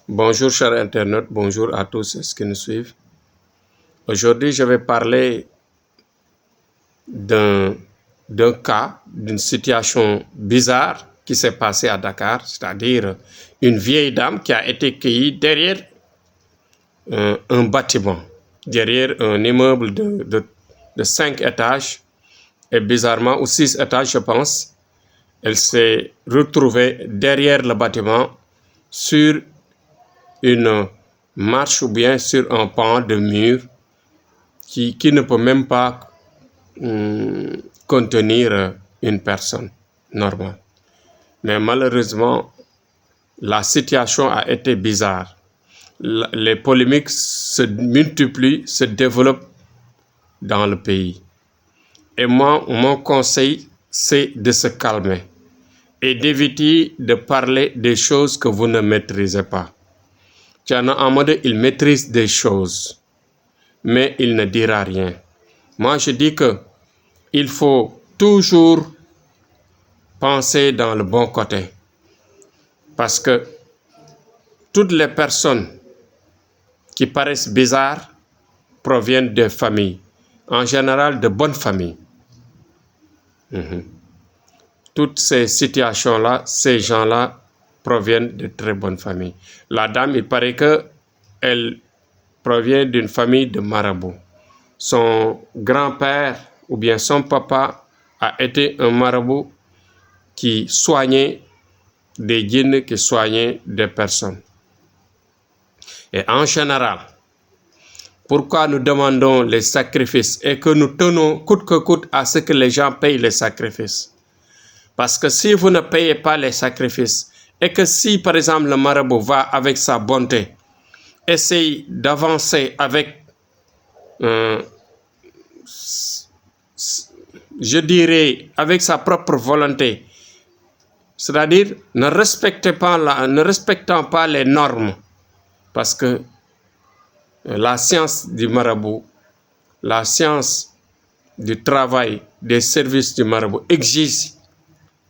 Bonjour chers internautes, bonjour à tous ceux qui nous suivent. Aujourd'hui, je vais parler d'un cas, d'une situation bizarre qui s'est passée à Dakar, c'est-à-dire une vieille dame qui a été cueillie derrière un bâtiment, derrière un immeuble de 5 étages et bizarrement, ou 6 étages je pense. Elle s'est retrouvée derrière le bâtiment sur une marche ou bien sur un pan de mur qui ne peut même pas contenir une personne normale. Mais malheureusement, la situation a été bizarre. Les polémiques se multiplient, se développent dans le pays. Et moi, mon conseil, c'est de se calmer et d'éviter de parler des choses que vous ne maîtrisez pas. Tiana Amadou, il maîtrise des choses, mais il ne dira rien. Moi, je dis que il faut toujours penser dans le bon côté. Parce que toutes les personnes qui paraissent bizarres proviennent de familles, en général de bonnes familles. Toutes ces situations-là, ces gens-là proviennent de très bonnes familles. La dame, il paraît qu'elle provient d'une famille de marabouts. Son grand-père ou bien son papa a été un marabout qui soignait des djinns, qui soignait des personnes. Et en général, pourquoi nous demandons les sacrifices et que nous tenons coûte que coûte à ce que les gens payent les sacrifices? Parce que si vous ne payez pas les sacrifices et que si par exemple le marabout va avec sa bonté, essaye d'avancer avec, je dirais, avec sa propre volonté, c'est-à-dire ne respectant pas les normes, parce que la science du marabout, la science du travail, des services du marabout exige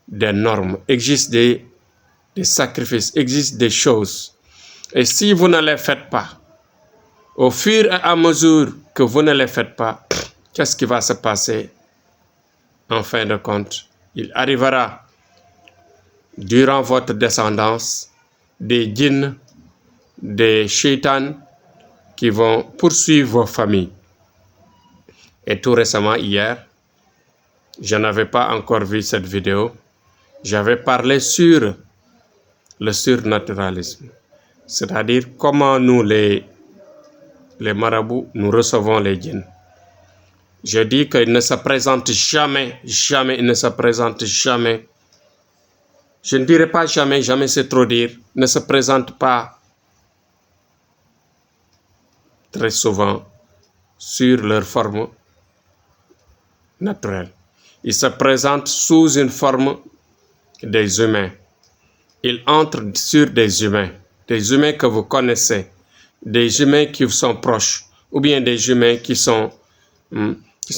des normes, exige des sacrifices, exige des choses. Et si vous ne les faites pas, au fur et à mesure que vous ne les faites pas, qu'est-ce qui va se passer? En fin de compte, il arrivera durant votre descendance des djinns, des shaitans qui vont poursuivre vos familles. Et tout récemment, hier, je n'avais pas encore vu cette vidéo, j'avais parlé sur le surnaturalisme, c'est-à-dire comment nous, les marabouts, nous recevons les djinns. Je dis qu'ils ne se présentent jamais, jamais, ils ne se présentent jamais. Je ne dirais pas jamais, jamais c'est trop dire, ne se présentent pas très souvent sur leur forme naturelle. Ils se présentent sous une forme des humains. Ils entrent sur des humains que vous connaissez, des humains qui vous sont proches, ou bien des humains qui sont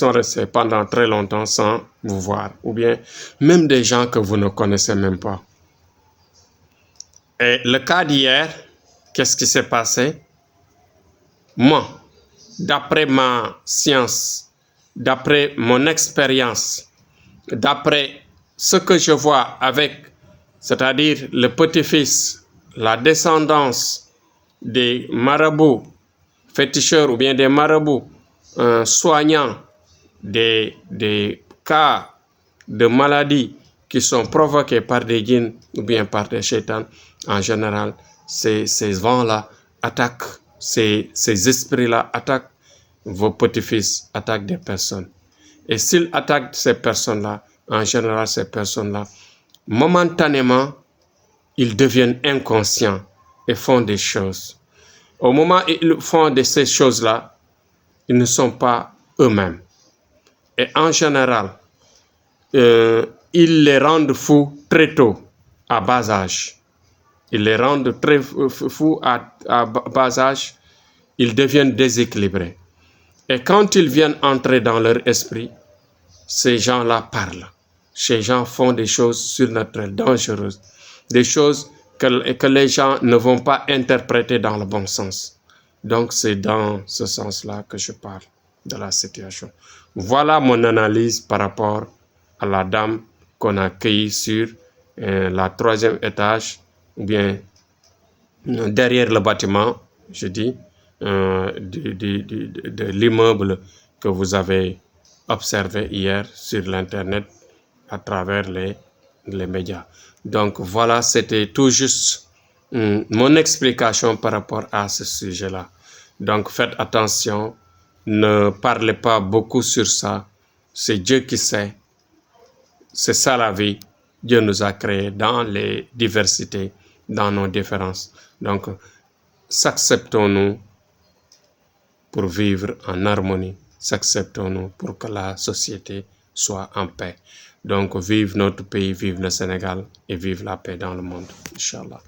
restés pendant très longtemps sans vous voir, ou bien même des gens que vous ne connaissez même pas. Et le cas d'hier, qu'est-ce qui s'est passé? Moi, d'après ma science, d'après mon expérience, d'après ce que je vois avec, c'est-à-dire le petit-fils, la descendance des marabouts féticheurs ou bien des marabouts soignants des cas de maladies qui sont provoqués par des djinns ou bien par des shaitans, en général, ces vents-là attaquent, ces esprits-là attaquent vos petits-fils, attaquent des personnes. Et s'ils attaquent ces personnes-là, en général, ces personnes-là, momentanément, ils deviennent inconscients et font des choses. Au moment où ils font de ces choses-là, ils ne sont pas eux-mêmes. Et en général, ils les rendent fous très tôt, à bas âge. Ils les rendent très fous à bas âge. Ils deviennent déséquilibrés. Et quand ils viennent entrer dans leur esprit, ces gens-là parlent. Ces gens font des choses surnaturelles, dangereuses. Des choses que les gens ne vont pas interpréter dans le bon sens. Donc, c'est dans ce sens-là que je parle de la situation. Voilà mon analyse par rapport à la dame qu'on a accueillie sur la 3e étage, ou bien derrière le bâtiment, je dis, de l'immeuble que vous avez observé hier sur l'Internet à travers les médias. Donc voilà, c'était tout juste mon explication par rapport à ce sujet-là. Donc faites attention, ne parlez pas beaucoup sur ça. C'est Dieu qui sait. C'est ça la vie. Dieu nous a créés dans les diversités, dans nos différences. Donc, s'acceptons-nous pour vivre en harmonie. S'acceptons-nous pour que la société soit en paix. Donc, vive notre pays, vive le Sénégal et vive la paix dans le monde. Inch'Allah.